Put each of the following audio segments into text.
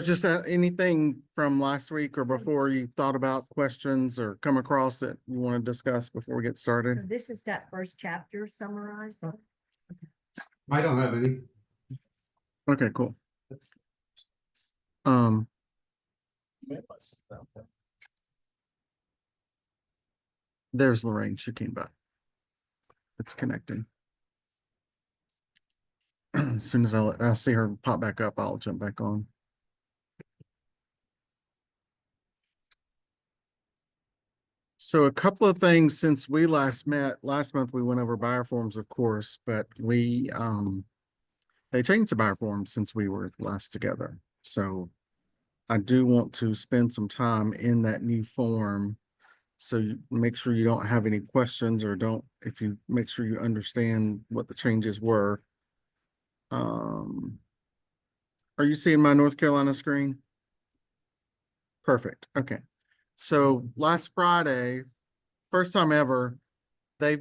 Just anything from last week or before you thought about questions or come across that you want to discuss before we get So started? this is that first chapter summarized. I don't have any. Okay, cool. Um, there's Lorraine. She came back. It's connecting. As soon as I see her pop back up, I'll jump back on. So a couple of things since we last met. Last month we went over buyer forms, of course, but they changed the buyer forms since we were last together. So I do want to spend some time in that new form. So you make sure you don't have any questions or if you make sure you understand what the changes were. Are you seeing my North Carolina screen? Perfect. Okay. So last Friday, first time ever, they've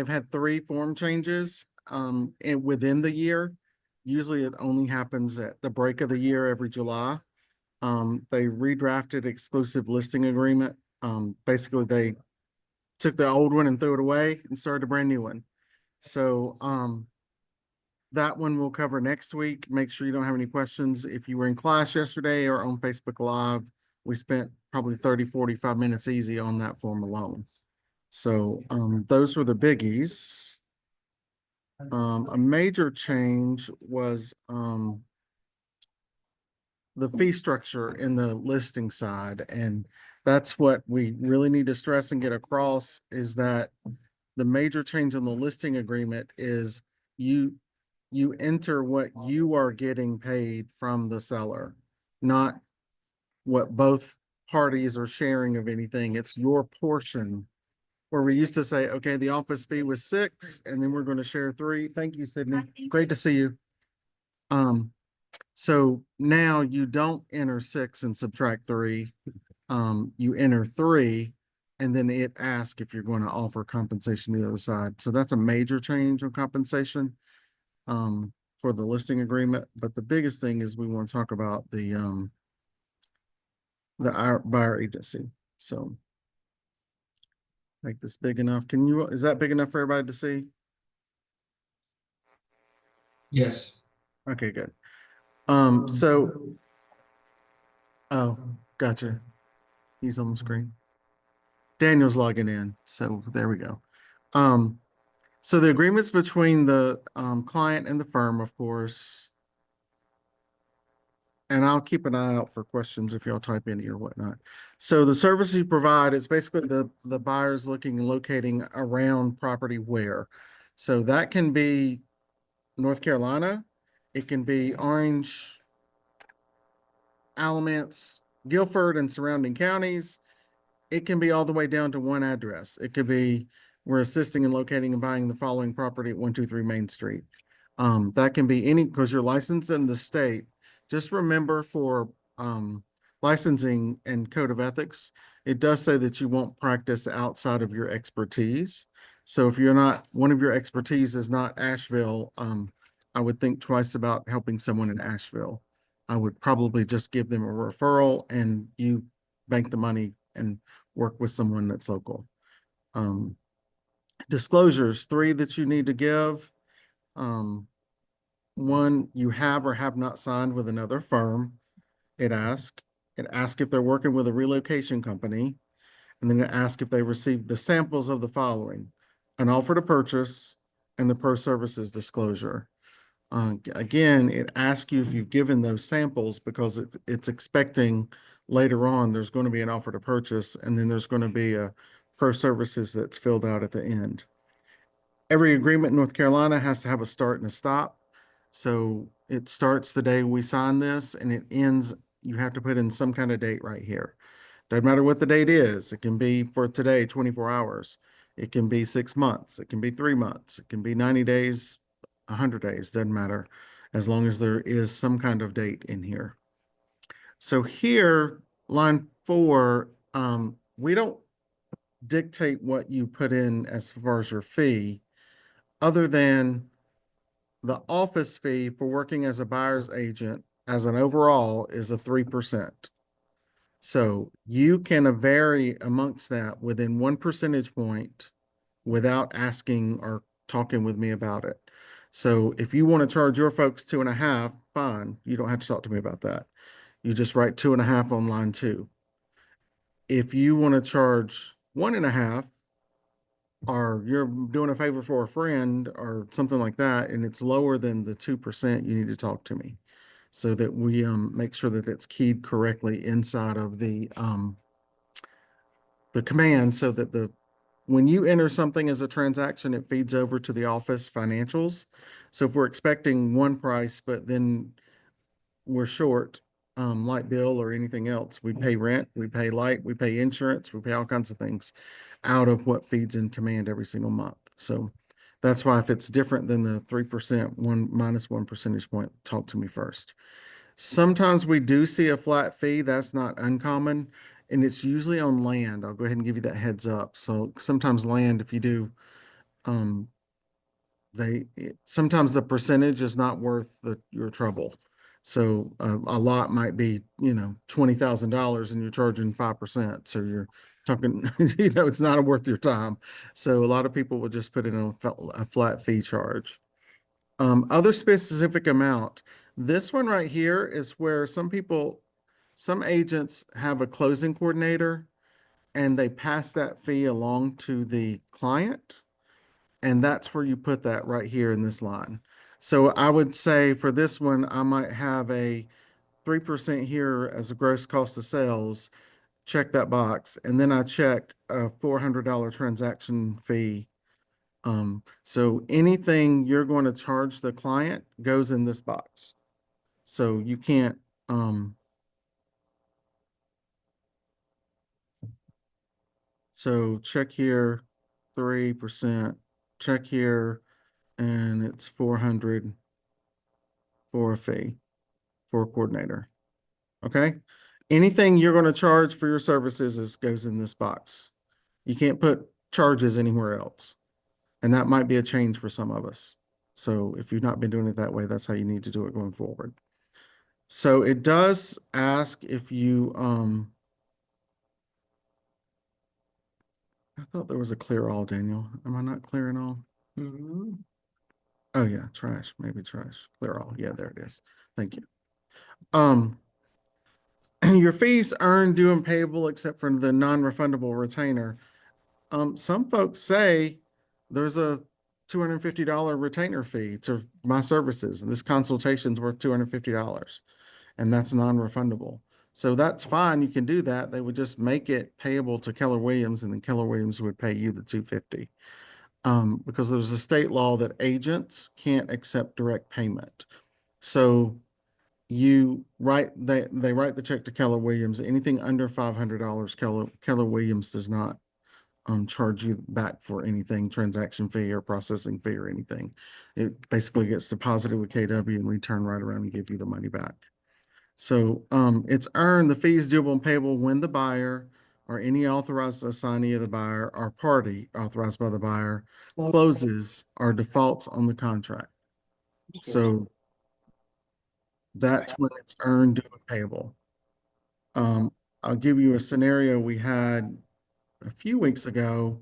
had 3 form changes within the year. Usually it only happens at the break of the year every July. They redrafted exclusive listing agreement. Basically they took the old one and threw it away and started a brand new one. So that one we'll cover next week. Make sure you don't have any questions. If you were in class yesterday or on Facebook Live, we spent probably 30, 45 minutes easy on that form alone. So those were the biggies. A major change was the fee structure in the listing side. And that's what we really need to stress and get across is that the major change in the listing agreement is you enter what you are getting paid from the seller, not what both parties are sharing of anything. It's your portion. Where we used to say, okay, the office fee was 6, and then we're going to share 3. Thank you, Sydney. Great to see you. So now you don't enter 6 and subtract 3. You enter 3, and then it asks if you're going to offer compensation to the other side. So that's a major change on compensation for the listing agreement. But the biggest thing is we want to talk about the buyer agency. So make this big enough. Is that big enough for everybody to see? Yes. Okay, good. Oh, gotcha. He's on the screen. Daniel's logging in. So there we go. So the agreements between the client and the firm, of course, and I'll keep an eye out for questions if y'all type any or whatnot. So the services you provide, it's basically the buyers looking and locating around property where. So that can be North Carolina. It can be Orange, Alamance, Guilford, and surrounding counties. It can be all the way down to one address. It could be, we're assisting in locating and buying the following property at 123 Main Street. That can be any, because you're licensed in the state. Just remember for licensing and code of ethics, it does say that you won't practice outside of your expertise. So if one of your expertise is not Asheville, I would think twice about helping someone in Asheville. I would probably just give them a referral and you bank the money and work with someone that's local. Disclosures, 3 that you need to give. One, you have or have not signed with another firm. It asks if they're working with a relocation company. And then it asks if they received the samples of the following: an offer to purchase and the pro services disclosure. Again, it asks you if you've given those samples because it's expecting later on there's going to be an offer to purchase and then there's going to be a pro services that's filled out at the end. Every agreement in North Carolina has to have a start and a stop. So it starts the day we sign this and it ends, you have to put in some kind of date right here. Doesn't matter what the date is. It can be for today, 24 hours. It can be 6 months. It can be 3 months. It can be 90 days, 100 days, doesn't matter, as long as there is some kind of date in here. So here, line 4, we don't dictate what you put in as far as your fee, other than the office fee for working as a buyer's agent as an overall is a 3%. So you can vary amongst that within 1 percentage point without asking or talking with me about it. So if you want to charge your folks 2.5, fine. You don't have to talk to me about that. You just write 2.5 on line 2. If you want to charge 1.5, or you're doing a favor for a friend or something like that, and it's lower than the 2%, you need to talk to me so that we make sure that it's keyed correctly inside of the command, so that when you enter something as a transaction, it feeds over to the office financials. So if we're expecting one price, but then we're short light bill or anything else, we pay rent, we pay light, we pay insurance, we pay all kinds of things out of what feeds in command every single month. So that's why if it's different than the 3%, minus 1 percentage point, talk to me first. Sometimes we do see a flat fee. That's not uncommon. And it's usually on land. I'll go ahead and give you that heads up. So sometimes land, if you do, um, sometimes the percentage is not worth your trouble. So a lot might be, $20,000 and you're charging 5%. So you're talking, it's not worth your time. So a lot of people will just put it in a flat fee charge. Other specific amount. This one right here is where some agents have a closing coordinator and they pass that fee along to the client. And that's where you put that right here in this line. So I would say for this one, I might have a 3% here as a gross cost of sales, check that box. And then I check a $400 transaction fee. So anything you're going to charge the client goes in this box. So you can't, so check here, 3%, check here, and it's 400 for a fee for a coordinator. Okay? Anything you're going to charge for your services goes in this box. You can't put charges anywhere else. And that might be a change for some of us. So if you've not been doing it that way, that's how you need to do it going forward. So it does ask if you, I thought there was a clear all, Daniel. Am I not clearing all? Oh yeah, trash, maybe trash, clear all. Yeah, there it is. Thank you. Your fees earned, due, and payable except for the non-refundable retainer. Some folks say there's a $250 retainer fee to my services, and this consultation's worth $250, and that's non-refundable. So that's fine. You can do that. They would just make it payable to Keller Williams, and then Keller Williams would pay you the $250. Because there's a state law that agents can't accept direct payment. So they write the check to Keller Williams. Anything under $500, Keller Williams does not charge you back for anything, transaction fee or processing fee or anything. It basically gets deposited with KW and we turn right around and give you the money back. So it's earned, the fees due and payable when the buyer or any authorized assignee of the buyer or party authorized by the buyer closes or defaults on the contract. So that's when it's earned, due, and payable. I'll give you a scenario we had a few weeks ago.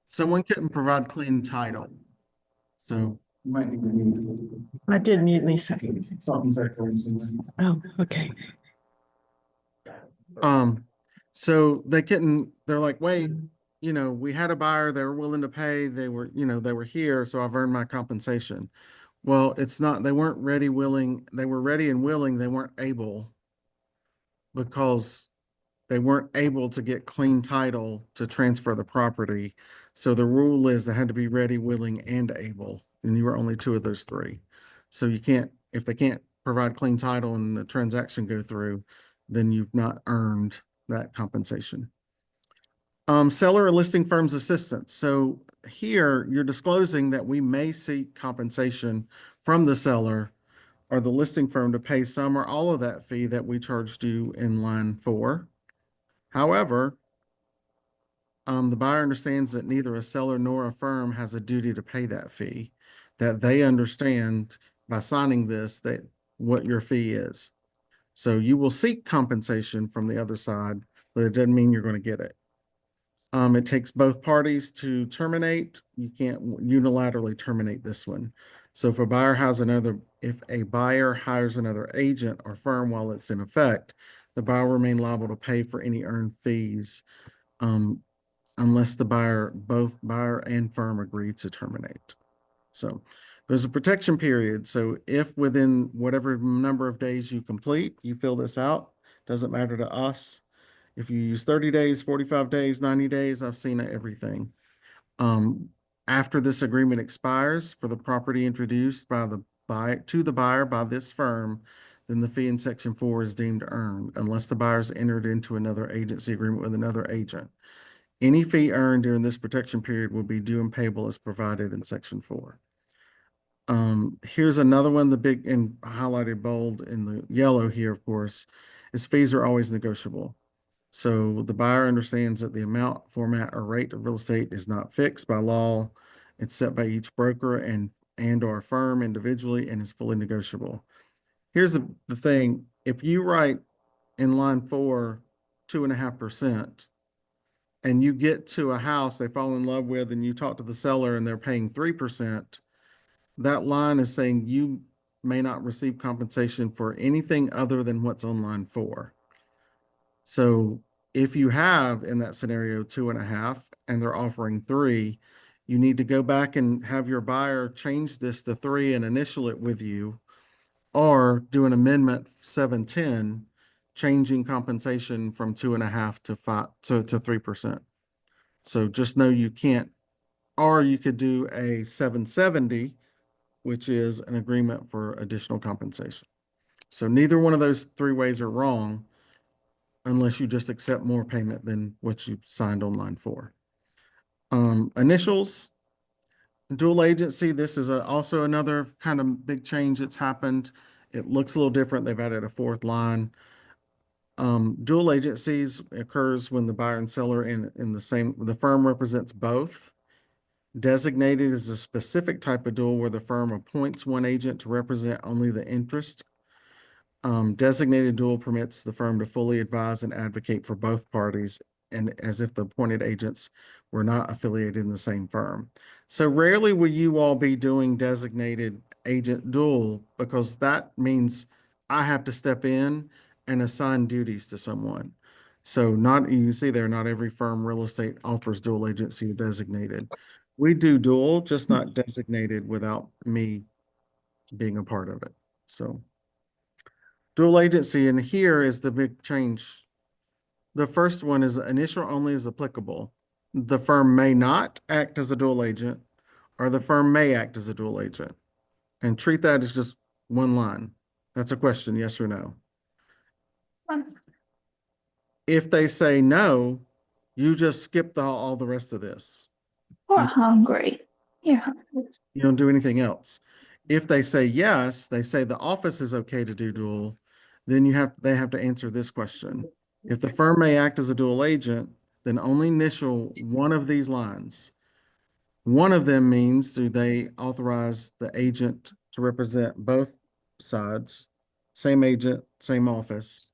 Someone couldn't provide clean title. So you might need to mute. I did mute myself. Something's echoing somewhere. Oh, okay. So they're like, wait, we had a buyer, they were willing to pay, they were here, so I've earned my compensation. Well, it's not, they weren't ready, willing, they were ready and willing, they weren't able because they weren't able to get clean title to transfer the property. So the rule is they had to be ready, willing, and able, and you were only two of those three. So you can't, if they can't provide clean title and the transaction go through, then you've not earned that compensation. Seller or listing firm's assistance. So here you're disclosing that we may seek compensation from the seller or the listing firm to pay some or all of that fee that we charged you in line 4. However, the buyer understands that neither a seller nor a firm has a duty to pay that fee, that they understand by signing this that what your fee is. So you will seek compensation from the other side, but it doesn't mean you're going to get it. It takes both parties to terminate. You can't unilaterally terminate this one. So if a buyer hires another agent or firm while it's in effect, the buyer will remain liable to pay for any earned fees, unless both buyer and firm agree to terminate. So there's a protection period. So if within whatever number of days you complete, you fill this out, doesn't matter to us. If you use 30 days, 45 days, 90 days, I've seen everything. After this agreement expires for the property introduced to the buyer by this firm, then the fee in section 4 is deemed earned unless the buyer's entered into another agency agreement with another agent. Any fee earned during this protection period will be due and payable as provided in section 4. Here's another one, the big and highlighted bold in the yellow here, of course, is fees are always negotiable. So the buyer understands that the amount, format, or rate of real estate is not fixed by law. It's set by each broker and or firm individually and is fully negotiable. Here's the thing. If you write in line 4, 2.5%, and you get to a house they fall in love with and you talk to the seller and they're paying 3%, that line is saying you may not receive compensation for anything other than what's on line 4. So if you have in that scenario 2.5 and they're offering 3, you need to go back and have your buyer change this to 3 and initial it with you, or do an amendment 710, changing compensation from 2.5 to 5 to 3%. So just know you can't, or you could do a 770, which is an agreement for additional compensation. So neither one of those 3 ways are wrong, unless you just accept more payment than what you signed on line 4. Initials, dual agency. This is also another kind of big change that's happened. It looks a little different. They've added a 4th line. Dual agencies occurs when the buyer and seller the firm represents both. Designated is a specific type of dual where the firm appoints one agent to represent only the interest. Designated dual permits the firm to fully advise and advocate for both parties, and as if the appointed agents were not affiliated in the same firm. So rarely will you all be doing designated agent dual, because that means I have to step in and assign duties to someone. So you can see there, not every firm real estate offers dual agency or designated. We do dual, just not designated without me being a part of it. So dual agency, and here is the big change. The first one is initial only is applicable. The firm may not act as a dual agent, or the firm may act as a dual agent. And treat that as just one line. That's a question, yes or no. If they say no, you just skip all the rest of this. We're hungry. You're hungry. You don't do anything else. If they say yes, they say the office is okay to do dual, then they have to answer this question. If the firm may act as a dual agent, then only initial one of these lines. One of them means, do they authorize the agent to represent both sides? Same agent, same office.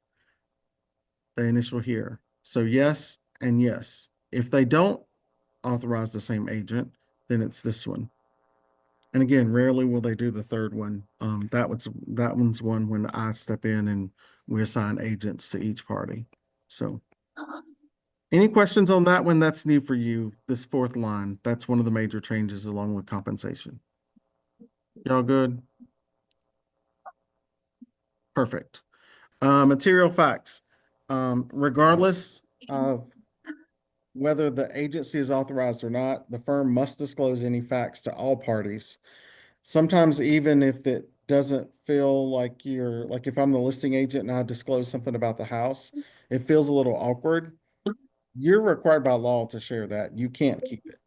They initial here. So yes and yes. If they don't authorize the same agent, then it's this one. And again, rarely will they do the third one. That one's one when I step in and we assign agents to each party. So any questions on that one? That's new for you, this 4th line. That's one of the major changes along with compensation. Y'all good? Perfect. Material facts. Regardless of whether the agency is authorized or not, the firm must disclose any facts to all parties. Sometimes even if it doesn't feel like like if I'm the listing agent and I disclose something about the house, it feels a little awkward. You're required by law to share that. You can't keep it.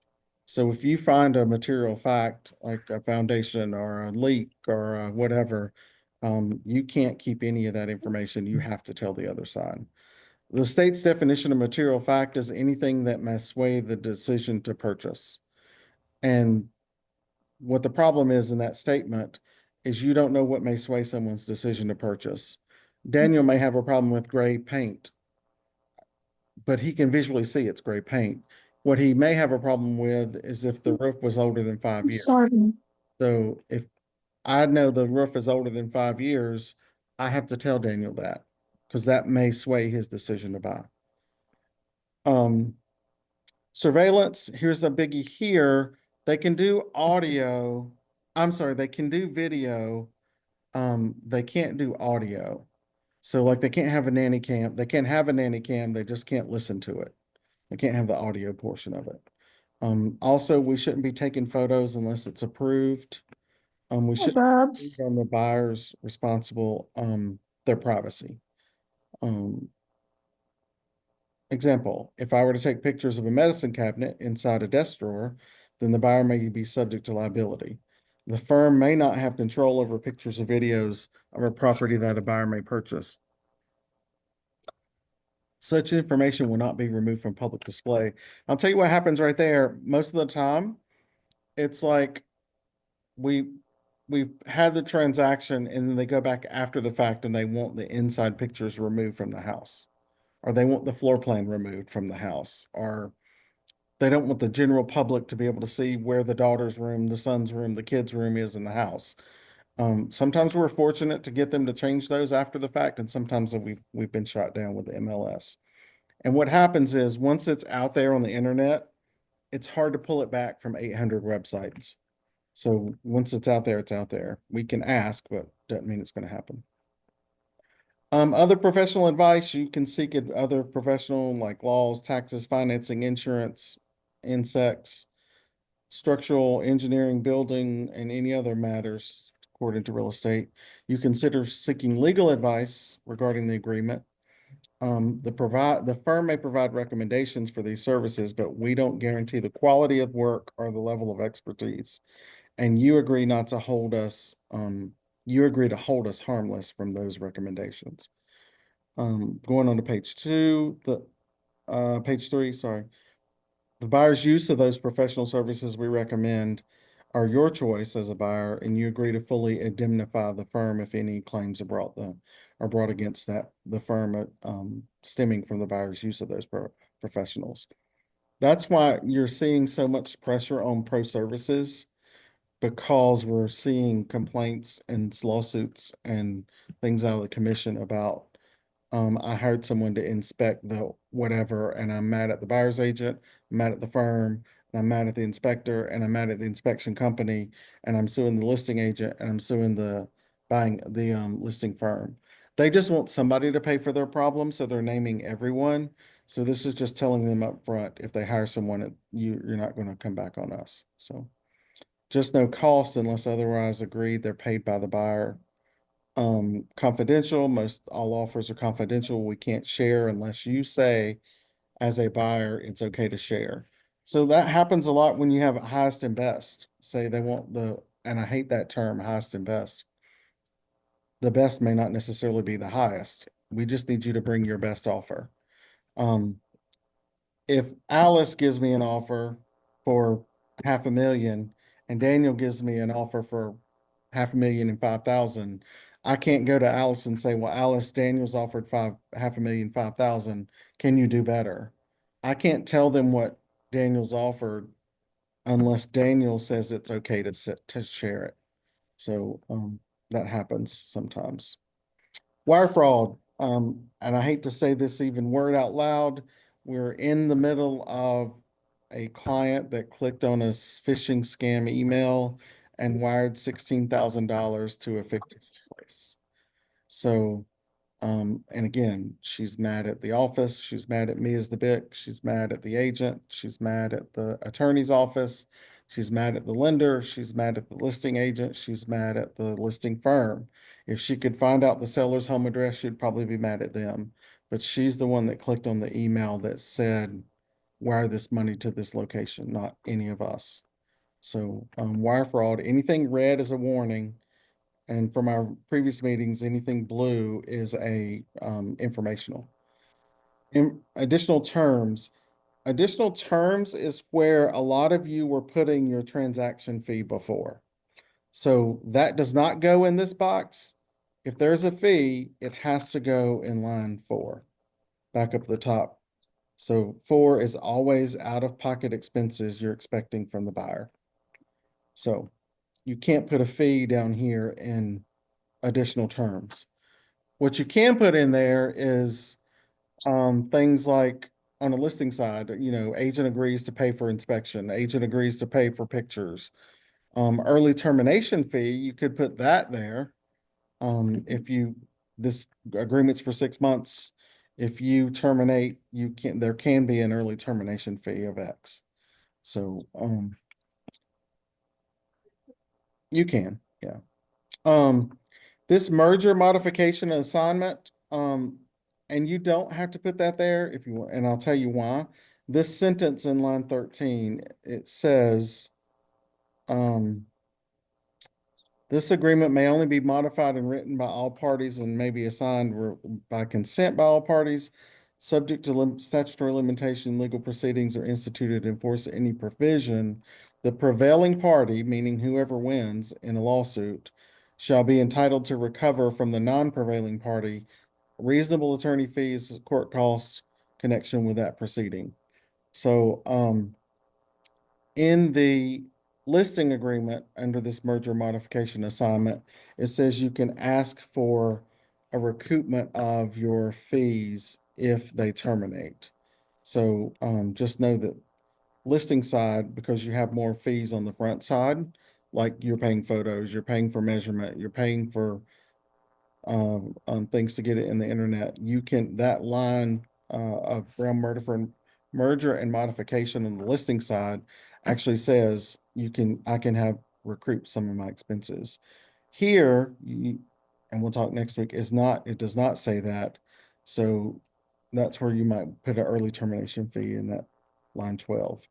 So if you find a material fact, like a foundation or a leak or whatever, you can't keep any of that information. You have to tell the other side. The state's definition of material fact is anything that may sway the decision to purchase. And what the problem is in that statement is you don't know what may sway someone's decision to purchase. Daniel may have a problem with gray paint, but he can visually see it's gray paint. What he may have a problem with is if the roof was older than 5 I'm years. sorry. So if I know the roof is older than 5 years, I have to tell Daniel that, because that may sway his decision to buy. Surveillance, here's the biggie here. They can do audio. I'm sorry, they can do video. They can't do audio. So like they can't have a nanny cam. They can have a nanny cam, they just can't listen to it. They can't have the audio portion of it. Also, we shouldn't be taking photos unless it's approved. We Hey, should Bubs. on the buyers responsible, their privacy. Example, if I were to take pictures of a medicine cabinet inside a desk drawer, then the buyer may be subject to liability. The firm may not have control over pictures or videos of a property that a buyer may purchase. Such information will not be removed from public display. I'll tell you what happens right there. Most of the time, it's like we've had the transaction and then they go back after the fact and they want the inside pictures removed from the house. Or they want the floor plan removed from the house, or they don't want the general public to be able to see where the daughter's room, the son's room, the kid's room is in the house. Sometimes we're fortunate to get them to change those after the fact, and sometimes we've been shot down with the MLS. And what happens is once it's out there on the internet, it's hard to pull it back from 800 websites. So once it's out there, it's out there. We can ask, but doesn't mean it's going to happen. Other professional advice, you can seek other professional like laws, taxes, financing, insurance, insects, structural engineering, building, and any other matters according to real estate. You consider seeking legal advice regarding the agreement. The firm may provide recommendations for these services, but we don't guarantee the quality of work or the level of expertise. And you agree not to hold us, you agree to hold us harmless from those recommendations. Going on to page 2, page 3, sorry. The buyer's use of those professional services we recommend are your choice as a buyer, and you agree to fully indemnify the firm if any claims are brought against the firm, stemming from the buyer's use of those professionals. That's why you're seeing so much pressure on pro services, because we're seeing complaints and lawsuits and things out of the commission about, I hired someone to inspect the whatever, and I'm mad at the buyer's agent, I'm mad at the firm, and I'm mad at the inspector, and I'm mad at the inspection company, and I'm suing the listing agent, and I'm suing the listing firm. They just want somebody to pay for their problem, so they're naming everyone. So this is just telling them up front, if they hire someone, you're not going to come back on us. So just no cost unless otherwise agreed. They're paid by the buyer. Confidential, most all offers are confidential. We can't share unless you say as a buyer, it's okay to share. So that happens a lot when you have highest and best. Say they want and I hate that term, highest and best. The best may not necessarily be the highest. We just need you to bring your best offer. If Alice gives me an offer for 500,000 and Daniel gives me an offer for 500,000 and 5,000, I can't go to Alice and say, well, Alice, Daniel's offered 500,000, 5,000. Can you do better? I can't tell them what Daniel's offered unless Daniel says it's okay to share it. So, that happens sometimes. Wire fraud, and I hate to say this even word out loud, we're in the middle of a client that clicked on a phishing scam email and wired $16,000 to a fictitious place. So, and again, she's mad at the office, she's mad at me as the BIC, she's mad at the agent, she's mad at the attorney's office, she's mad at the lender, she's mad at the listing agent, she's mad at the listing firm. If she could find out the seller's home address, she'd probably be mad at them. But she's the one that clicked on the email that said, wire this money to this location, not any of us. So, wire fraud, anything red is a warning. And from our previous meetings, anything blue is informational. Additional terms. Additional terms is where a lot of you were putting your transaction fee before. So that does not go in this box. If there's a fee, it has to go in line 4, back up the top. So 4 is always out-of-pocket expenses you're expecting from the buyer. So you can't put a fee down here in additional terms. What you can put in there is things like on the listing side, agent agrees to pay for inspection, agent agrees to pay for pictures. Early termination fee, you could put that there. If this agreement's for 6 months, if you terminate, there can be an early termination fee of X. So, you can, yeah. This merger modification and assignment, and you don't have to put that there if you want, and I'll tell you why. This sentence in line 13, it says, this agreement may only be modified and written by all parties and may be assigned by consent by all parties, subject to statutory limitation, legal proceedings are instituted to enforce any provision. The prevailing party, meaning whoever wins in a lawsuit, shall be entitled to recover from the non-prevailing party reasonable attorney fees, court costs, connection with that proceeding. So, in the listing agreement under this merger modification assignment, it says you can ask for a recoupment of your fees if they terminate. So, just know that listing side, because you have more fees on the front side, like you're paying photos, you're paying for measurement, you're paying for things to get it in the internet, that line of merger and modification on the listing side actually says I can have recoup some of my expenses. Here, and we'll talk next week, it does not say that. So that's where you might put an early termination fee in that line 12,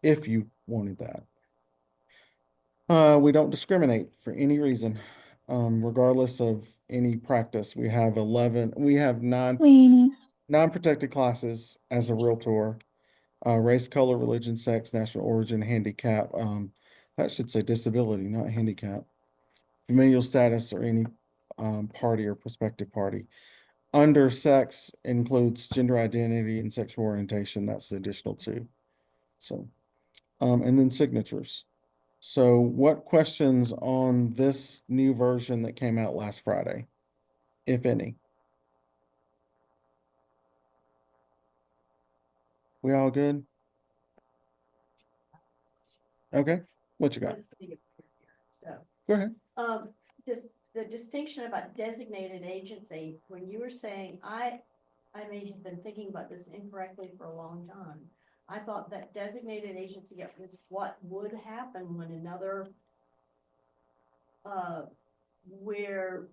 if you wanted that. We don't discriminate for any reason, regardless of any practice. We have 9 Weenie. non-protected classes as a Realtor. Race, color, religion, sex, national origin, handicap. That should say disability, not handicap. Familial status or any party or prospective party. Under sex includes gender identity and sexual orientation. That's the additional 2. So, and then signatures. So what questions on this new version that came out last Friday, if any? We all good? Okay, what you got? So, Go ahead. the distinction about designated agency, when you were saying, I may have been thinking about this incorrectly for a long time. I thought that designated agency is what would happen when another, we're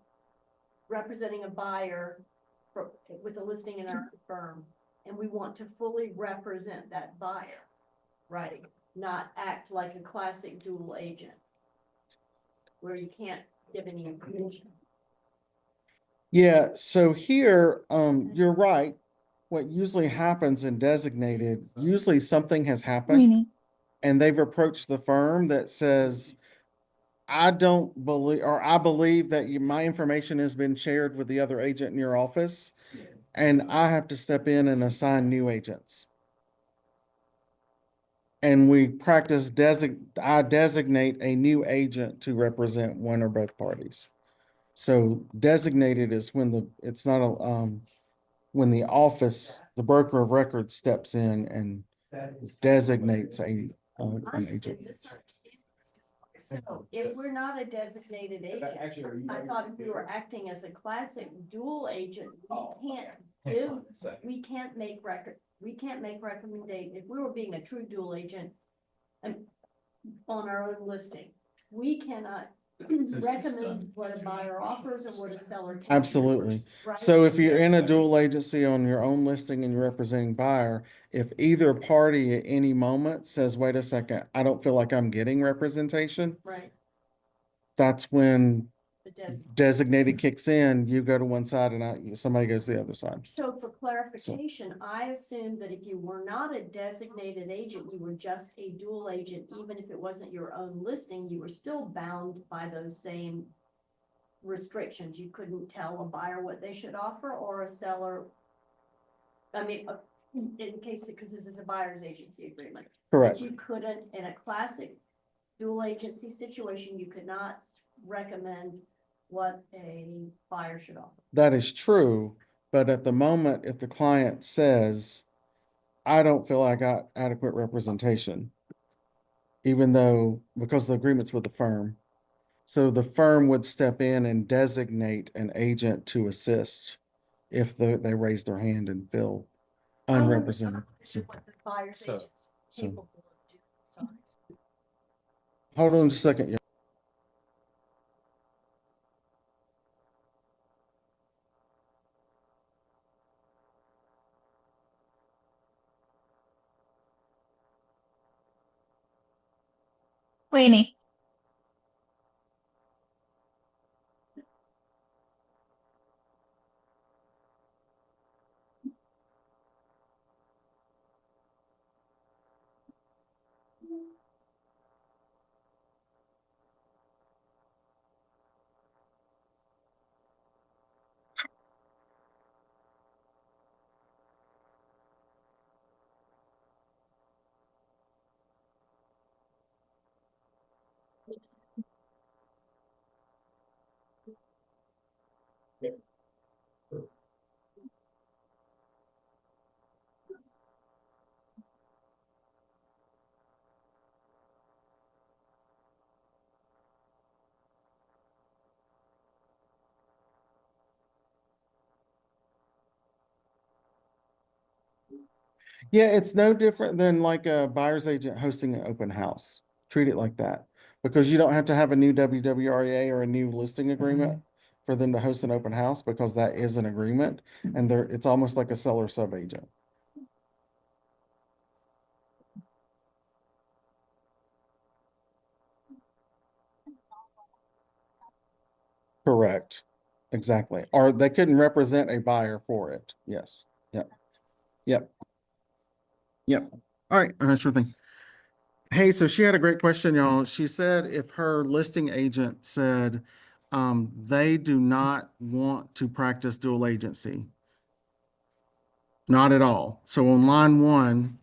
representing a buyer with a listing in our firm, and we want to fully represent that buyer, right? Not act like a classic dual agent, where you can't give any information. Yeah, so here, you're right. What usually happens in designated, usually something has happened Weenie. and they've approached the firm that says, I believe that my information has been shared with the other agent in your office, and I have to step in and assign new agents. And I designate a new agent to represent one or both parties. So designated is when it's not when the broker of record steps in and designates an agent. So if we're not a designated agent, I thought if we were acting as a classic dual agent, we can't make recommendation. If we were being a true dual agent on our own listing, we cannot recommend what a buyer offers and what a seller can. Absolutely. Right? So if you're in a dual agency on your own listing and you're representing buyer, if either party at any moment says, wait a second, I don't feel like I'm getting representation, Right. that's when The designated kicks in, you go to one side and somebody goes to the other side. So for clarification, I assumed that if you were not a designated agent, you were just a dual agent, even if it wasn't your own listing, you were still bound by those same restrictions. You couldn't tell a buyer what they should offer or a seller. I mean, in case, because this is a buyer's agency agreement. But Correct. you couldn't, in a classic dual agency situation, you could not recommend what a buyer should offer. That is true, but at the moment, if the client says, I don't feel I got adequate representation, even though, because the agreement's with the firm. So the firm would step in and designate an agent to assist if they raise their hand and feel unrepresented. So, What the buyer's So- agent's so- capable of doing, sorry. hold on just a second. Queenie. Yeah, it's no different than like a buyer's agent hosting an open house. Treat it like that. Because you don't have to have a new WWREA or a new listing agreement for them to host an open house, because that is an agreement and it's almost like a seller sub agent. Correct. Exactly. Or they couldn't represent a buyer for it. Yes. Yep. Yep. Yep. All right. Sure thing. Hey, so she had a great question, y'all. She said if her listing agent said, they do not want to practice dual agency. Not at all. So on line 1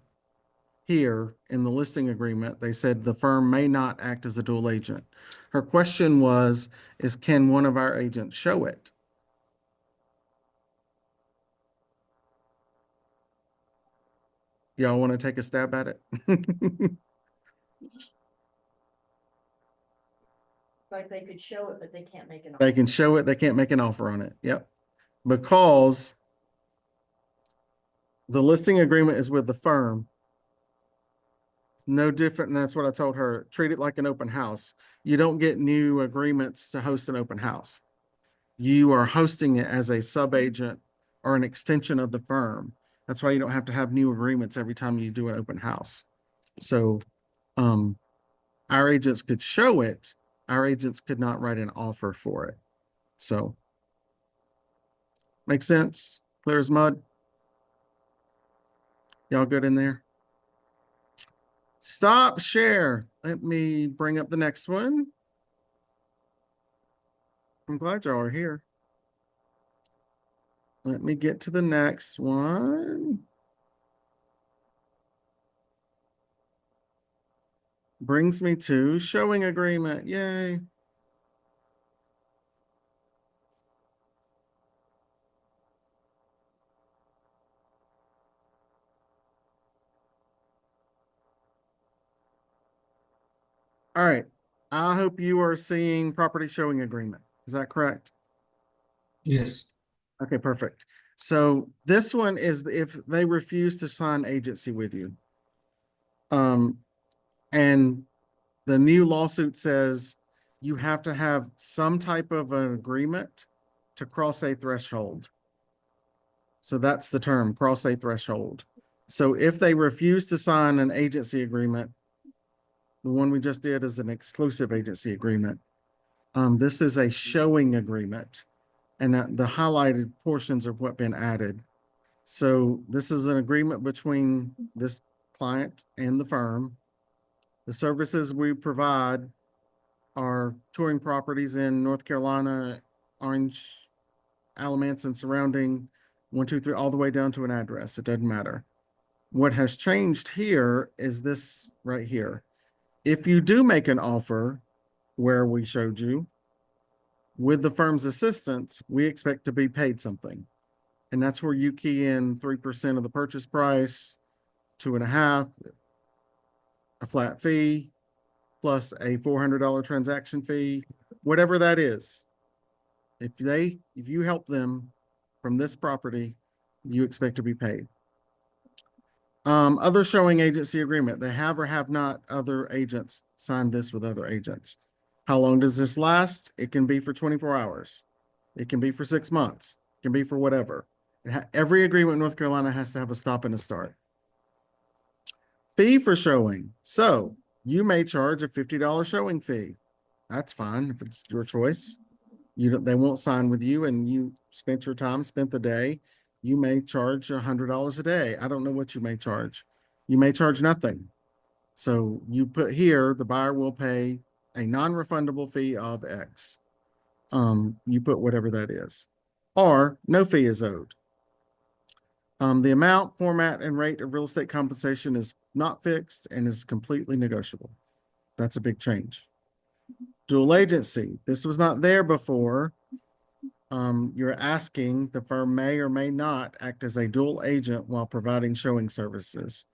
here in the listing agreement, they said the firm may not act as a dual agent. Her question is can one of our agents show it? Y'all want to take a stab at it? Like they could show it, but they can't make an They offer. can show it, they can't make an offer on it. Yep. Because the listing agreement is with the firm. It's no different, and that's what I told her. Treat it like an open house. You don't get new agreements to host an open house. You are hosting it as a sub-agent or an extension of the firm. That's why you don't have to have new agreements every time you do an open house. So, our agents could show it. Our agents could not write an offer for it. So, make sense? Clear as mud? Y'all good in there? Stop share. Let me bring up the next one. I'm glad y'all are here. Let me get to the next one. Brings me to showing agreement. Yay. All right. I hope you are seeing property showing agreement. Is that correct? Yes. Okay, perfect. So this one is if they refuse to sign agency with you. And the new lawsuit says you have to have some type of an agreement to cross a threshold. So that's the term, cross a threshold. So if they refuse to sign an agency agreement, the one we just did is an exclusive agency agreement. This is a showing agreement, and the highlighted portions of what been added. So this is an agreement between this client and the firm. The services we provide are touring properties in North Carolina orange elements and surrounding 1, 2, 3, all the way down to an address. It doesn't matter. What has changed here is this right here. If you do make an offer where we showed you, with the firm's assistance, we expect to be paid something. And that's where you key in 3% of the purchase price, 2.5, a flat fee, plus a $400 transaction fee, whatever that is. If you help them from this property, you expect to be paid. Other showing agency agreement, they have or have not other agents signed this with other agents. How long does this last? It can be for 24 hours. It can be for 6 months. It can be for whatever. Every agreement in North Carolina has to have a stop and a start. Fee for showing. So you may charge a $50 showing fee. That's fine if it's your choice. They won't sign with you and you spent your time, spent the day. You may charge $100 a day. I don't know what you may charge. You may charge nothing. So you put here, the buyer will pay a non-refundable fee of X. You put whatever that is, or no fee is owed. The amount, format, and rate of real estate compensation is not fixed and is completely negotiable. That's a big change. Dual agency. This was not there before. You're asking the firm may or may not act as a dual agent while providing showing services.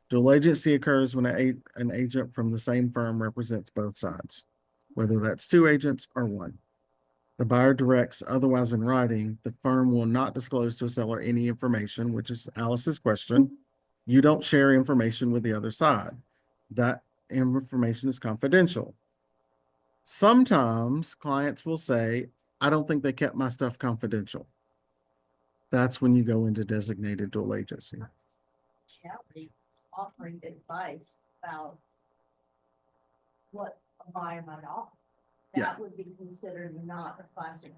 Dual agency occurs when an agent from the same firm represents both sides, whether that's 2 agents or 1. The buyer directs, otherwise in writing, the firm will not disclose to a seller any information, which is Alice's question. You don't share information with the other side. That information is confidential. Sometimes clients will say, I don't think they kept my stuff confidential. That's when you go into designated dual agency. Reality is offering advice about what a buyer might offer. Yeah. That would be considered not a classic.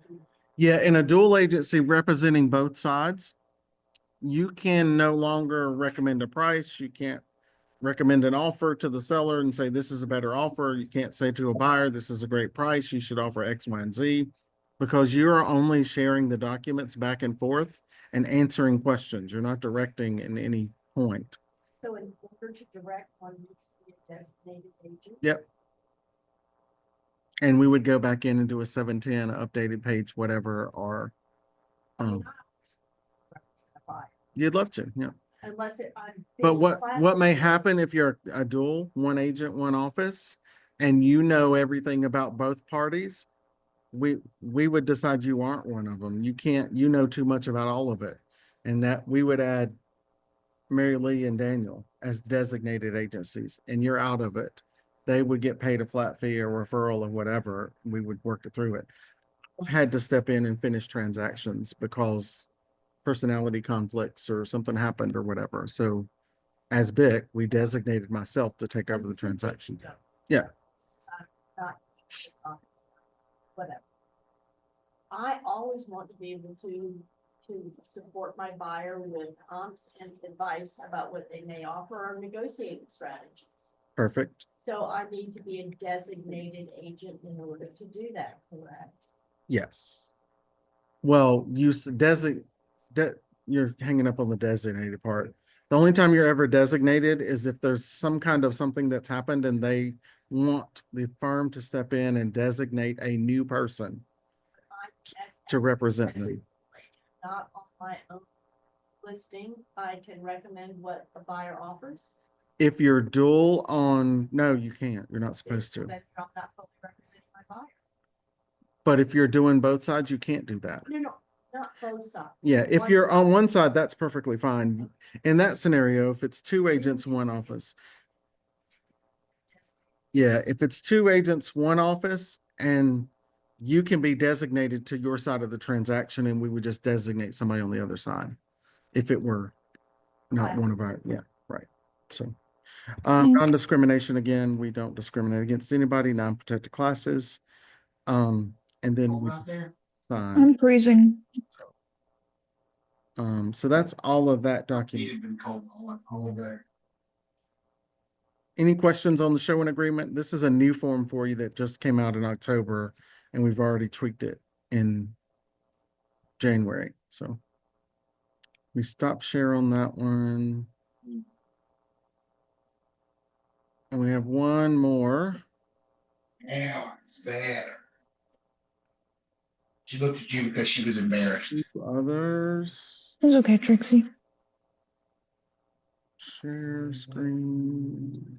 Yeah, in a dual agency representing both sides, you can no longer recommend a price. You can't recommend an offer to the seller and say, this is a better offer. You can't say to a buyer, this is a great price. You should offer X, Y, and Z, because you're only sharing the documents back and forth and answering questions. You're not directing in any point. So in order to direct, one needs to be a designated agent. Yep. And we would go back in and do a 710 updated page, whatever, or I mean, I represent a buyer, you'd love to, yeah. unless I'm. But being what may classified. happen if you're a dual, 1 agent, 1 office, and you know everything about both parties, we would decide you aren't one of them. You know too much about all of it. And that we would add Mary Lee and Daniel as designated agencies, and you're out of it. They would get paid a flat fee or referral or whatever. We would work it through it. I've had to step in and finish transactions because personality conflicts or something happened or whatever. So as BIC, we designated myself to take over the That's simply transaction. done. Yeah. It's not this office, whatever. I always want to be able to support my buyer with comps and advice about what they may offer or negotiating strategies. Perfect. So I need to be a designated agent in order to do that, correct? Yes. Well, you're hanging up on the designated part. The only time you're ever designated is if there's some kind of something that's happened and they want the firm to step in and designate a new person to represent them. Not on my own listing, I can recommend what a buyer offers. If you're dual on, no, you can't. You're not supposed to. Then I'm not fully representing my buyer. But if you're doing both sides, you can't do that. No, not both sides. Yeah, if One you're on side. one side, that's perfectly fine. In that scenario, if it's 2 agents, 1 office. Yeah, if it's 2 agents, 1 office, and you can be designated to your side of the transaction and we would just designate somebody on the other side. If it were not one of our, yeah, right. So, Okay. non-discrimination, again, we don't discriminate against anybody, non-protected classes. And then we just sign. I'm freezing. So that's all of that document. Any questions on the showing agreement? This is a new form for you that just came out in October and we've already tweaked it. in January. So we stop share on that one. And we have one more. Now it's better. She looked at you because she was embarrassed. Others. It's okay, Trixie. Share screen.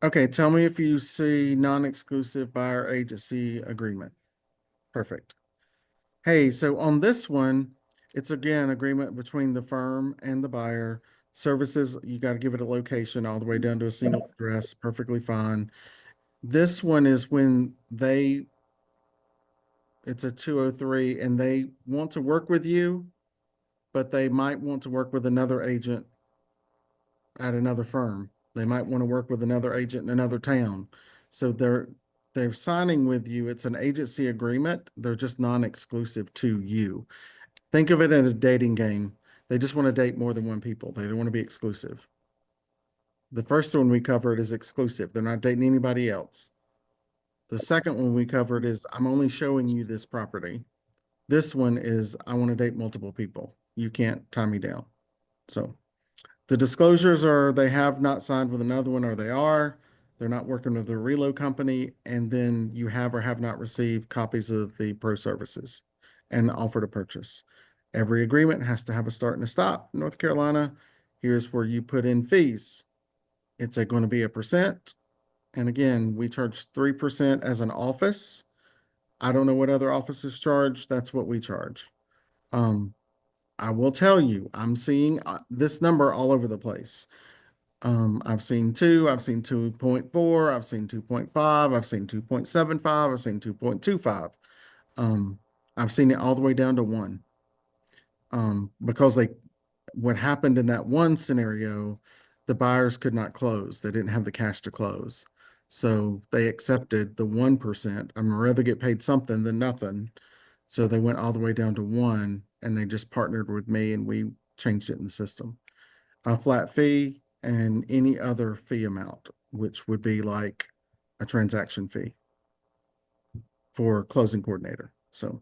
Okay, tell me if you see non-exclusive buyer agency agreement. Perfect. Hey, so on this one, it's again agreement between the firm and the buyer. Services, you got to give it a location all the way down to a single address, perfectly fine. This one is when it's a 203 and they want to work with you, but they might want to work with another agent at another firm. They might want to work with another agent in another town. So they're signing with you. It's an agency agreement. They're just non-exclusive to you. Think of it as a dating game. They just want to date more than one people. They don't want to be exclusive. The first one we covered is exclusive. They're not dating anybody else. The second one we covered is I'm only showing you this property. This one is I want to date multiple people. You can't tie me down. So the disclosures are they have not signed with another one or they are. They're not working with a reload company. And then you have or have not received copies of the pro services and offer to purchase. Every agreement has to have a start and a stop. North Carolina, here's where you put in fees. It's going to be a percent. And again, we charge 3% as an office. I don't know what other offices charge. That's what we charge. I will tell you, I'm seeing this number all over the place. I've seen 2, I've seen 2.4, I've seen 2.5, I've seen 2.75, I've seen 2.25. I've seen it all the way down to 1. Because what happened in that one scenario, the buyers could not close. They didn't have the cash to close. So they accepted the 1%. I'd rather get paid something than nothing. So they went all the way down to 1 and they just partnered with me and we changed it in the system. A flat fee and any other fee amount, which would be like a transaction fee for closing coordinator. So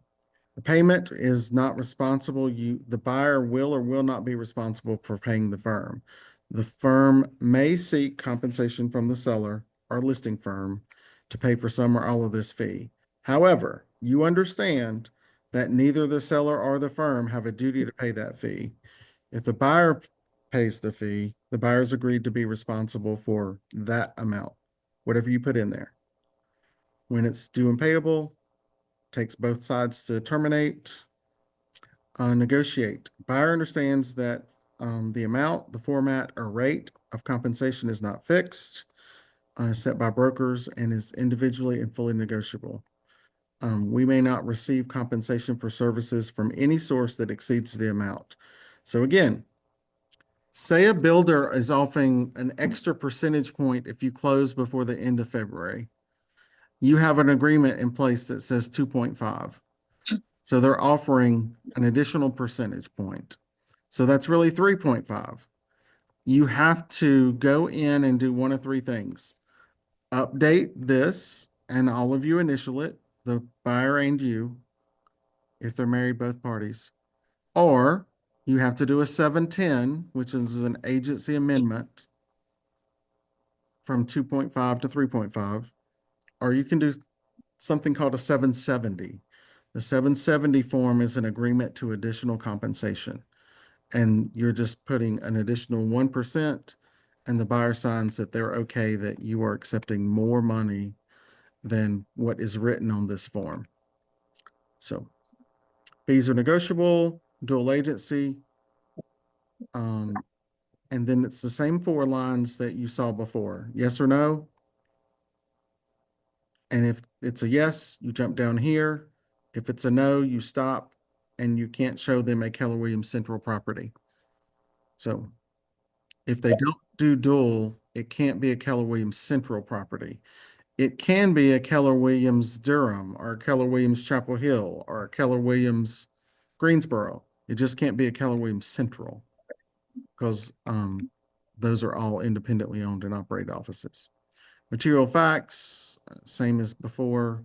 the payment is not responsible. The buyer will or will not be responsible for paying the firm. The firm may seek compensation from the seller or listing firm to pay for some or all of this fee. However, you understand that neither the seller or the firm have a duty to pay that fee. If the buyer pays the fee, the buyer's agreed to be responsible for that amount, whatever you put in there. When it's due and payable, takes both sides to terminate, negotiate. Buyer understands that the amount, the format, or rate of compensation is not fixed, set by brokers, and is individually and fully negotiable. We may not receive compensation for services from any source that exceeds the amount. So again, say a builder is offering an extra percentage point if you close before the end of February. You have an agreement in place that says 2.5. So they're offering an additional percentage point. So that's really 3.5. You have to go in and do one of 3 things. Update this and all of you initial it, the buyer and you, if they're married, both parties. Or you have to do a 710, which is an agency amendment from 2.5 to 3.5. Or you can do something called a 770. The 770 form is an agreement to additional compensation. And you're just putting an additional 1%, and the buyer signs that they're okay that you are accepting more money than what is written on this form. So fees are negotiable, dual agency. And then it's the same 4 lines that you saw before. Yes or no? And if it's a yes, you jump down here. If it's a no, you stop and you can't show them a Keller Williams Central property. So if they don't do dual, it can't be a Keller Williams Central property. It can be a Keller Williams Durham or a Keller Williams Chapel Hill or a Keller Williams Greensboro. It just can't be a Keller Williams Central because those are all independently owned and operated offices. Material facts, same as before.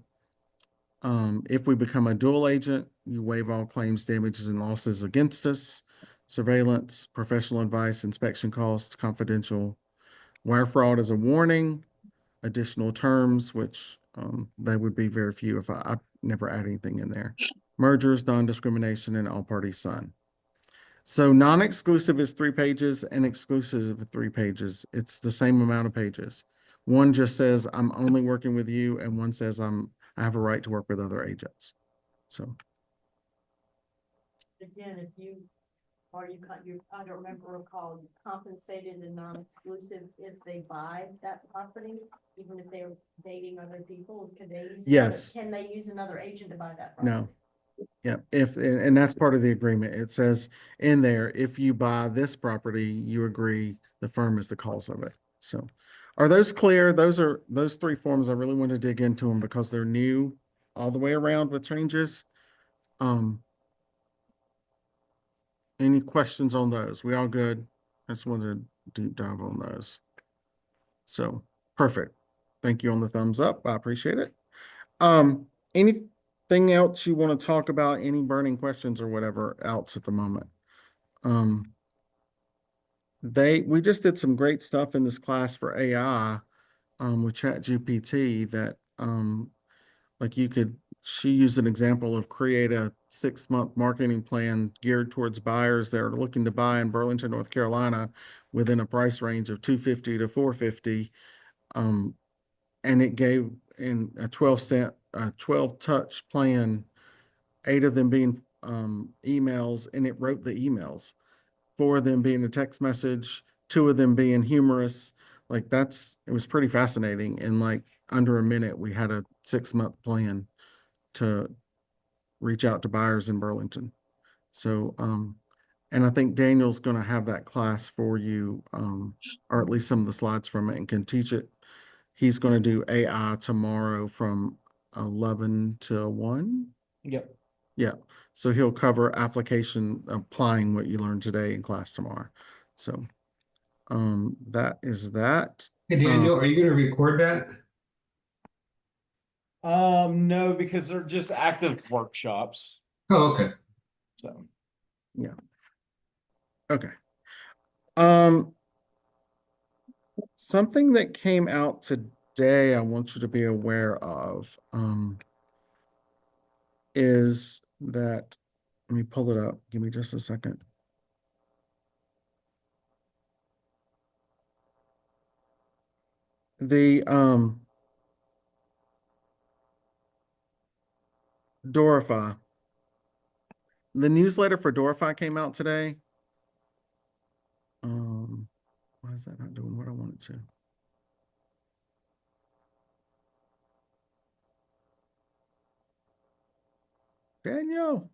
If we become a dual agent, you waive all claims, damages, and losses against us. Surveillance, professional advice, inspection costs, confidential. Wire fraud is a warning. Additional terms, which they would be very few if I never add anything in there. Mergers, non-discrimination, and all parties sign. So non-exclusive is 3 pages and exclusive is 3 pages. It's the same amount of pages. One just says, I'm only working with you, and one says I have a right to work with other agents. So, Again, if you, or you, I don't recall, you compensated the non-exclusive if they buy that property, even if they're dating other people, can they use? Yes. Can they use another agent to buy that property? no. Yeah, and that's part of the agreement. It says in there, if you buy this property, you agree the firm is the cause of it. So are those clear? Those 3 forms, I really want to dig into them because they're new all the way around with changes. Any questions on those? We all good? I just wanted to deep dive on those. So perfect. Thank you on the thumbs up. I appreciate it. Anything else you want to talk about? Any burning questions or whatever else at the moment? We just did some great stuff in this class for AI, with ChatGPT that, like she used an example of create a 6-month marketing plan geared towards buyers that are looking to buy in Burlington, North Carolina within a price range of $250 to $450. And it gave in a 12 touch plan, 8 of them being emails, and it wrote the emails, 4 of them being a text message, 2 of them being humorous. Like it was pretty fascinating. In like under a minute, we had a 6-month plan to reach out to buyers in Burlington. So, and I think Daniel's going to have that class for you, or at least some of the slides from it, and can teach it. He's going to do AI tomorrow from 11 to 1. Yep. Yeah. So he'll cover applying what you learned today in class tomorrow. So, that is that. Hey Daniel, are you gonna record that? No, because they're just active workshops. Oh, okay. So Yeah. Okay. Something that came out today I want you to be aware of, is that, let me pull it up. Give me just a second. The, Dorify. The newsletter for Dorify came out today. Why is that not doing what I want it to? Daniel.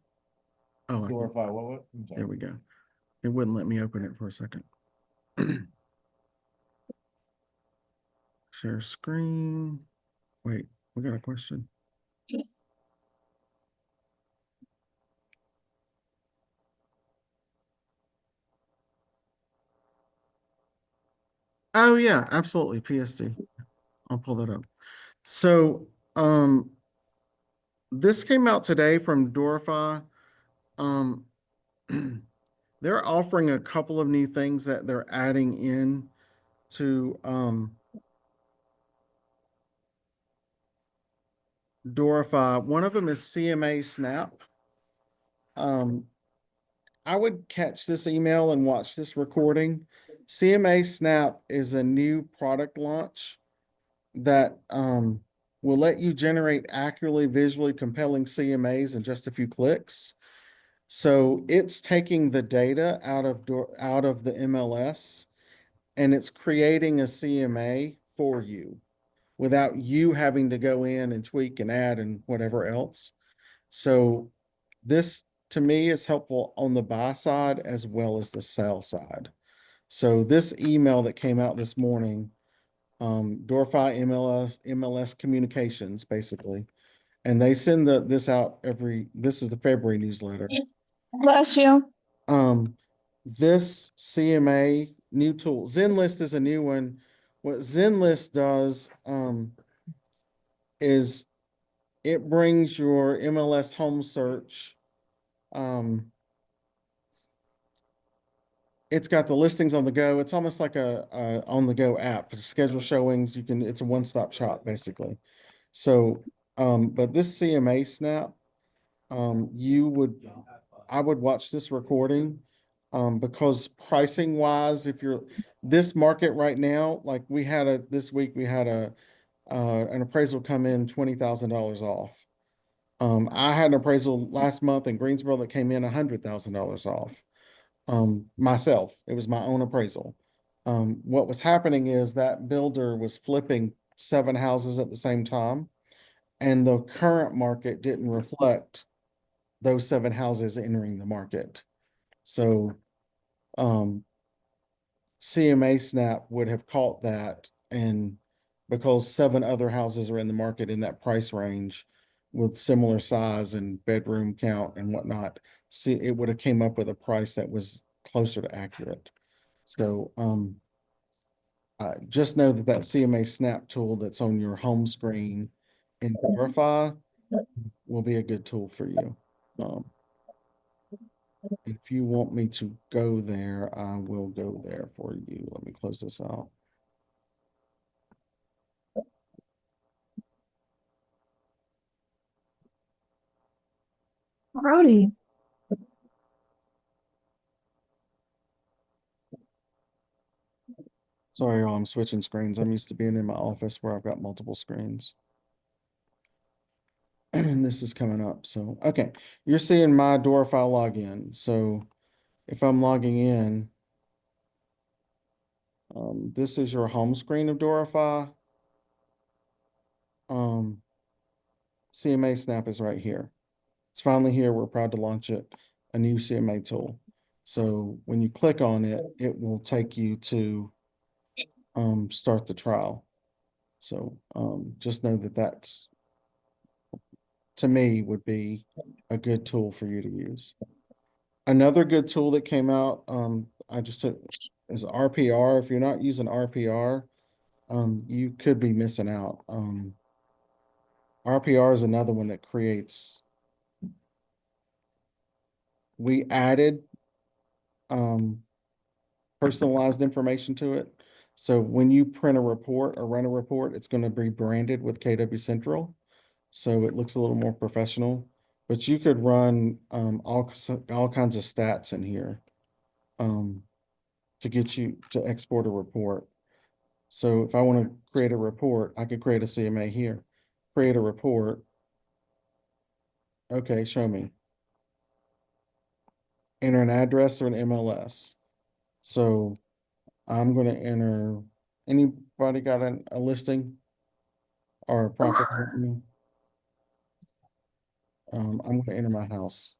Oh, glorify what? I'm sorry. there we go. It wouldn't let me open it for a second. Share screen. Wait, we got a question. Oh yeah, absolutely. PSD. I'll pull that up. So, this came out today from Dorify. They're offering a couple of new things that they're adding in to, Dorify. One of them is CMA Snap. I would catch this email and watch this recording. CMA Snap is a new product launch that will let you generate accurately visually compelling CMAs in just a few clicks. So it's taking the data out of the MLS, and it's creating a CMA for you without you having to go in and tweak and add and whatever else. So this to me is helpful on the buy side as well as the sell side. So this email that came out this morning, Dorify MLS Communications, basically, and they send this out this is the February newsletter. Bless you. This CMA new tool, ZenList is a new one what Zenlist does, is it brings your MLS home search. It's got the listings on the go. It's almost like a on the go app to schedule showings. It's a one-stop shop basically. So, but this CMA Snap, I would watch this recording, because pricing wise, if you're this market right now, like this week we had an appraisal come in $20,000 off. I had an appraisal last month in Greensboro that came in $100,000 off. Myself, it was my own appraisal. What was happening is that builder was flipping 7 houses at the same time, and the current market didn't reflect those 7 houses entering the market. So, CMA Snap would have caught that, and because 7 other houses are in the market in that price range with similar size and bedroom count and whatnot, see, it would have came up with a price that was closer to accurate. So, just know that CMA Snap tool that's on your home screen in Verify will be a good tool for you. If you want me to go there, I will go there for you. Let me close this out. Alrighty. Sorry, y'all, I'm switching screens. I'm used to being in my office where I've got multiple screens. And this is coming up. So, okay, you're seeing my door file login. So if I'm logging in, this is your home screen of Dorify. CMA Snap is right here. It's finally here. We're proud to launch it, a new CMA tool. So when you click on it, it will take you to start the trial. So just know that that's, to me, would be a good tool for you to use. Another good tool that came out, I just took, is RPR. If you're not using RPR, you could be missing out. RPR is another one that creates. We added personalized information to it. So when you print a report or run a report, it's going to be branded with KW Central. So it looks a little more professional, but you could run all kinds of stats in here to get you to export a report. So if I want to create a report, I could create a CMA here, create a report. Okay, show me. Enter an address or an MLS. So I'm going to enter, anybody got a listing or a property? I'm going to enter my house.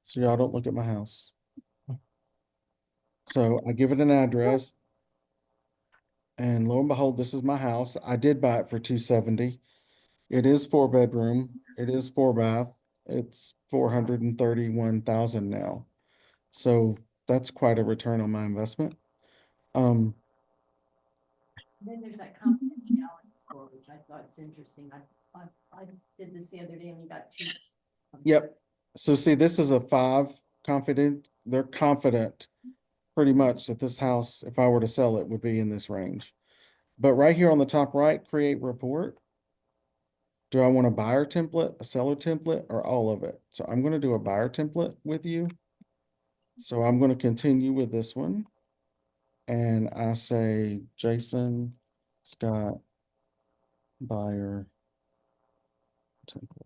So y'all don't look at my house. So I give it an address. And lo and behold, this is my house. I did buy it for $270. It is 4-bedroom. It is 4-bath. It's 431,000 now. So that's quite a return on my investment. Then there's that confidentiality score, which I thought is interesting. I did this the other day and we got 2. Yep. So see, this is a 5 confident. They're confident pretty much that this house, if I were to sell it, would be in this range. But right here on the top right, create report. Do I want a buyer template, a seller template, or all of it? So I'm going to do a buyer template with you. So I'm going to continue with this one. And I say Jason Scott buyer template.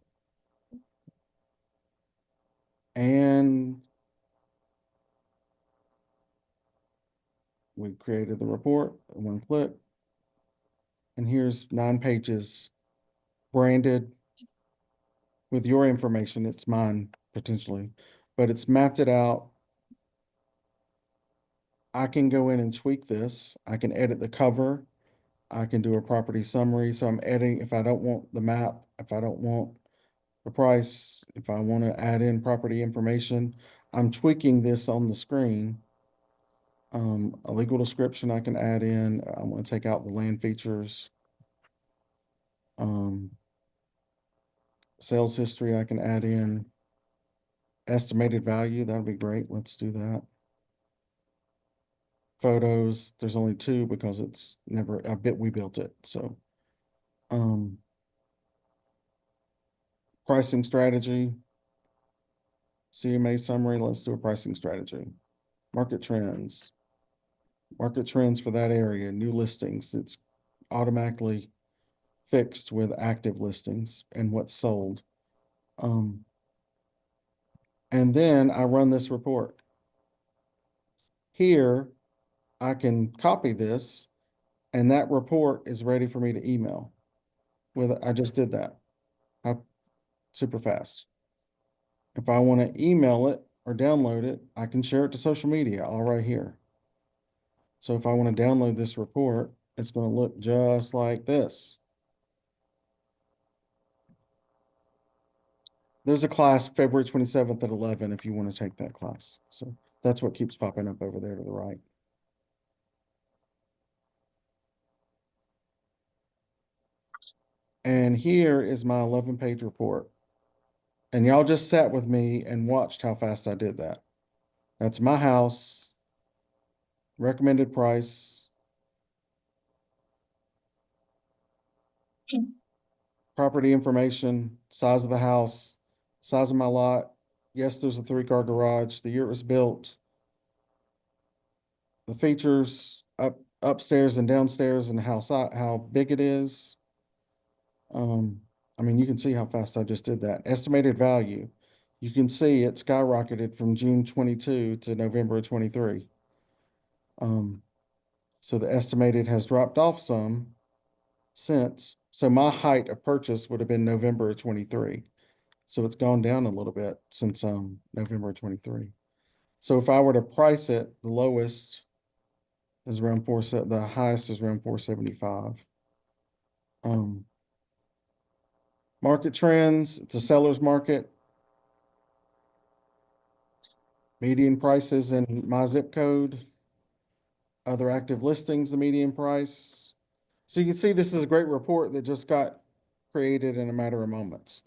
And we created the report in 1 click. And here's 9 pages branded with your information. It's mine potentially, but it's mapped it out. I can go in and tweak this. I can edit the cover. I can do a property summary. So I'm editing, if I don't want the map, if I don't want the price, if I want to add in property information, I'm tweaking this on the screen. A legal description I can add in. I'm gonna take out the land features. Sales history I can add in. Estimated value, that'd be great. Let's do that. Photos, there's only two because it's never, we built it, so. Pricing strategy. CMA summary, let's do a pricing strategy. Market trends. Market trends for that area, new listings, it's automatically fixed with active listings and what's sold. And then I run this report. Here, I can copy this and that report is ready for me to email. I just did that. Super fast. If I want to email it or download it, I can share it to social media all right here. So if I want to download this report, it's going to look just like this. There's a class February 27th at 11 if you want to take that class. So that's what keeps popping up over there to the right. And here is my 11-page report. And y'all just sat with me and watched how fast I did that. That's my house, recommended price, property information, size of the house, size of my lot. Yes, there's a 3-car garage, the year it was built, the features upstairs and downstairs and how big it is. I mean, you can see how fast I just did that. Estimated value. You can see it skyrocketed from June 22 to November 23. So the estimated has dropped off some since. So my height of purchase would have been November 23. So it's gone down a little bit since November 23. So if I were to price it, the lowest is around the highest is around 475. Market trends, it's a seller's market. Median prices in my zip code. Other active listings, the median price. So you can see this is a great report that just got created in a matter of moments.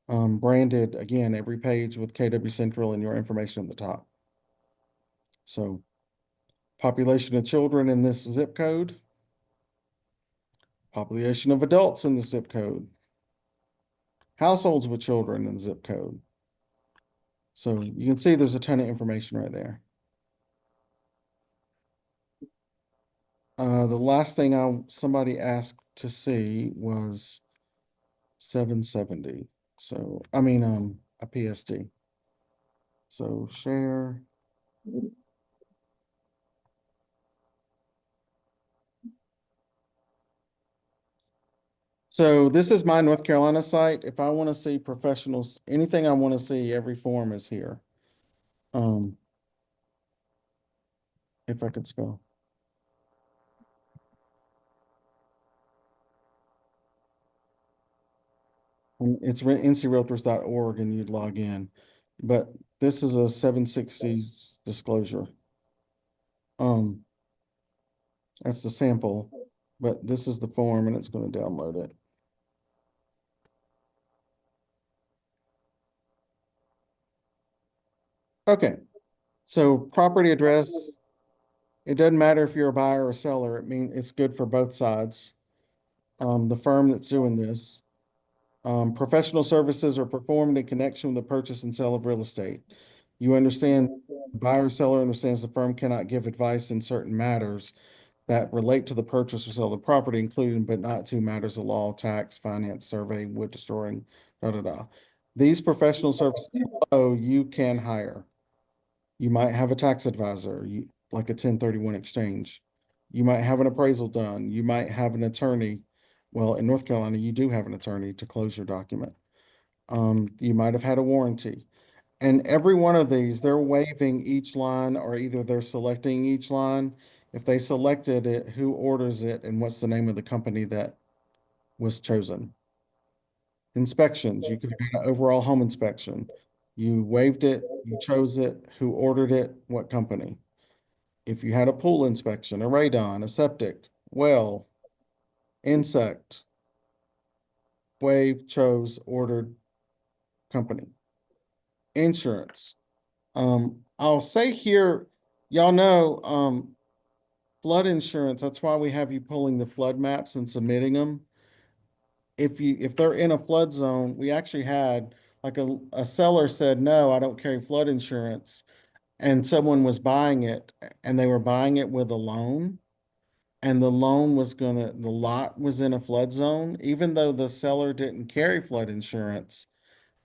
Branded, again, every page with KW Central and your information at the top. So population of children in this zip code. Population of adults in the zip code. Households with children in the zip code. So you can see there's a ton of information right there. The last thing somebody asked to see was 770. So, I mean, a PSD. So share. So this is my North Carolina site. If I want to see professionals, anything I want to see, every form is here. If I could spell. And it's ncrealtors.org and you'd log in. But this is a 760s disclosure. That's the sample, but this is the form and it's going to download it. Okay, so property address, it doesn't matter if you're a buyer or a seller. It's good for both sides. The firm that's doing this. Professional services are performed in connection with the purchase and sale of real estate. You understand, buyer or seller understands the firm cannot give advice in certain matters that relate to the purchase or sale of the property, including but not to matters of law, tax, finance, survey, wood destroying, da, da, da. These professional services below you can hire. You might have a tax advisor, like a 1031 exchange. You might have an appraisal done. You might have an attorney. Well, in North Carolina, you do have an attorney to close your document. You might have had a warranty. And every one of these, they're waiving each line or either they're selecting each line. If they selected it, who orders it and what's the name of the company that was chosen? Inspections, you could have had an overall home inspection. You waived it, you chose it, who ordered it, what company? if you had a pool inspection, a radon, a septic, well, insect, waive, chose, ordered company. Insurance. I'll say here, y'all know, flood insurance, that's why we have you pulling the flood maps and submitting them. If they're in a flood zone, we actually had, like a seller said, no, I don't carry flood insurance. And someone was buying it and they were buying it with a loan. And the loan was the lot was in a flood zone, even though the seller didn't carry flood insurance,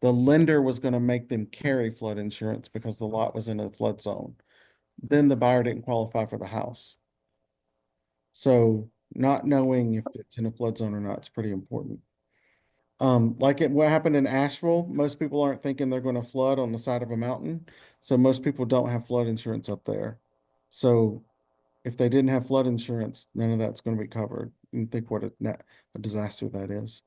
the lender was gonna make them carry flood insurance because the lot was in a flood zone. Then the buyer didn't qualify for the house. So not knowing if it's in a flood zone or not, is pretty important. What happened in Asheville, most people aren't thinking they're gonna flood on the side of a mountain. So most people don't have flood insurance up there. So if they didn't have flood insurance, none of that's gonna be covered. You think what a disaster that is.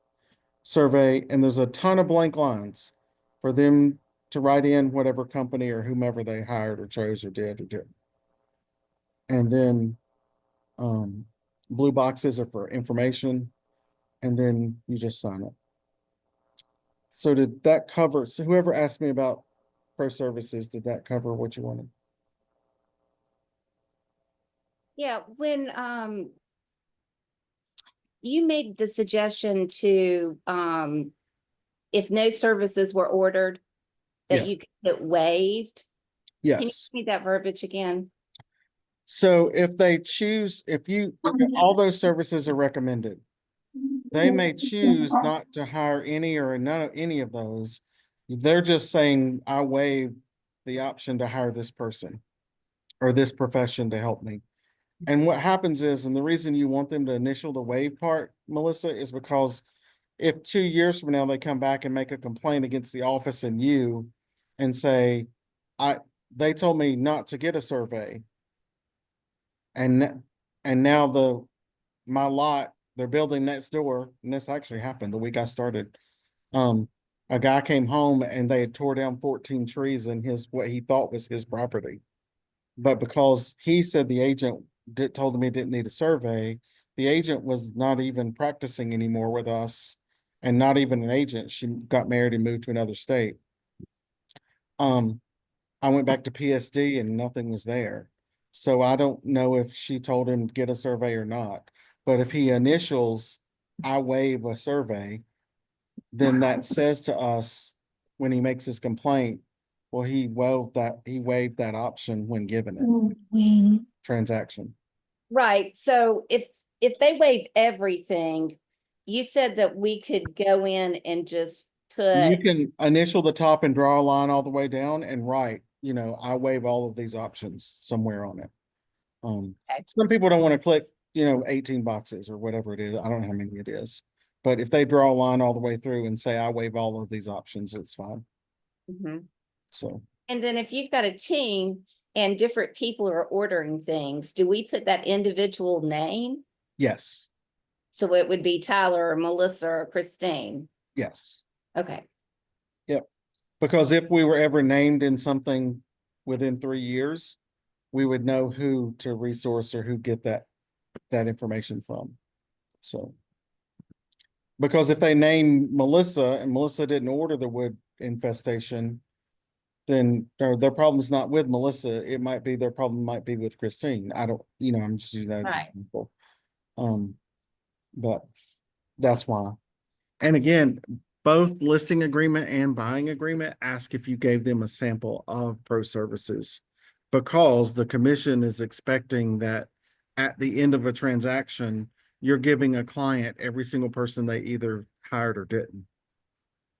Survey, and there's a ton of blank lines for them to write in whatever company or whomever they hired or chose or did or didn't. And then, blue boxes are for information, and then you just sign it. So did that cover, so whoever asked me about pro services, did that cover what you wanted? Yeah, when you made the suggestion to if no services were ordered, that you Yes. could get waived. Can you Yes. give me that verbiage again? So if they choose, all those services are recommended. They may choose not to hire any or none of any of those. They're just saying, I waive the option to hire this person or this profession to help me. And what happens is, and the reason you want them to initial the waive part, Melissa, is because if 2 years from now they come back and make a complaint against the office and you and say, they told me not to get a survey. And now my lot, they're building next door, and this actually happened the week I started. A guy came home and they had tore down 14 trees in what he thought was his property. But because he said the agent told him he didn't need a survey, the agent was not even practicing anymore with us and not even an agent. She got married and moved to another state. I went back to PSD and nothing was there. So I don't know if she told him to get a survey or not. But if he initials, I waive a survey, then that says to us when he makes his complaint, well, he waived that option when given it, transaction. Right, so if they waive everything, you said that we could go in and just You put, can initial the top and draw a line all the way down and write, I waive all of these options somewhere on it. Okay. Some people don't want to click, 18 boxes or whatever it is. I don't know how many it is. But if they draw a line all the way through and say, I waive all of these options, it's fine. Mhm. So, And then if you've got a team and different people are ordering things, do we put that individual name? yes, So it would be Tyler or Melissa or Christine. yes. Okay, Because if we were ever named in something within 3 years, we would know who to resource or who get that information from. So, because if they name Melissa and Melissa didn't order the wood infestation, then their problem's not with Melissa. It might be their problem might be with Christine. I don't, I'm just using that as an Right. example. But that's why. And again, both listing agreement and buying agreement ask if you gave them a sample of pro services, because the commission is expecting that at the end of a transaction, you're giving a client every single person they either hired or didn't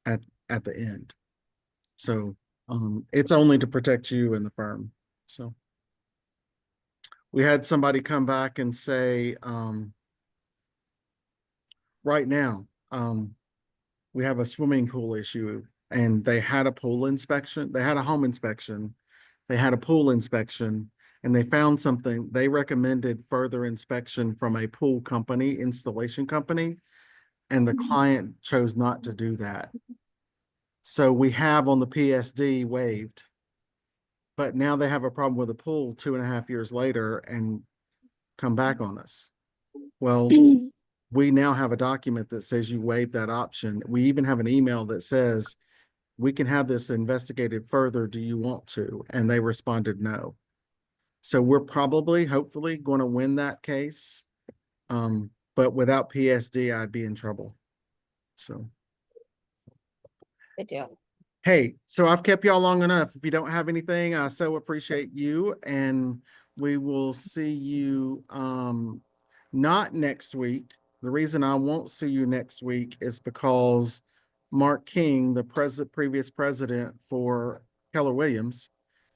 at the end. So it's only to protect you and the firm. So we had somebody come back and say, right now, we have a swimming pool issue, and they had a pool inspection. They had a home inspection. They had a pool inspection, and they found something. They recommended further inspection from a pool company, installation company, and the client chose not to do that. So we have on the PSD waived but now they have a problem with a pool 2.5 years later and come back on us. Well, we now have a document that says you waive that option. We even have an email that says, we can have this investigated further. Do you want to? And they responded no. So we're probably, hopefully, going to win that case. But without PSD, I'd be in trouble. So, Good deal. hey, so I've kept y'all long enough. If you don't have anything, I so appreciate you, and we will see you not next week. The reason I won't see you next week is because Mark King, the previous president for Keller Williams,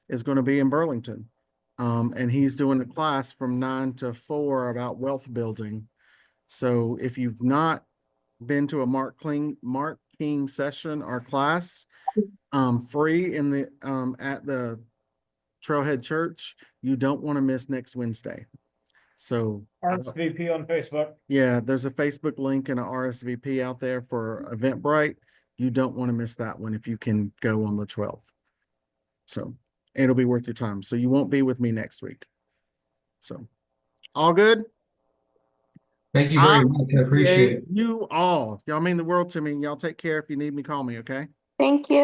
is going to be in Burlington. And he's doing a class from 9 to 4 about wealth building. So if you've not been to a Mark King session or class, free in the at the Trailhead Church, you don't want to miss next Wednesday. So RSVP on Facebook. yeah, there's a Facebook link and a RSVP out there for Eventbrite. You don't want to miss that one if you can go on the 12th. So it'll be worth your time. So you won't be with me next week. So all good? Thank you very much. I appreciate it. You all. Y'all mean the world to me. Y'all take care. If you need me, call me, okay? Thank you.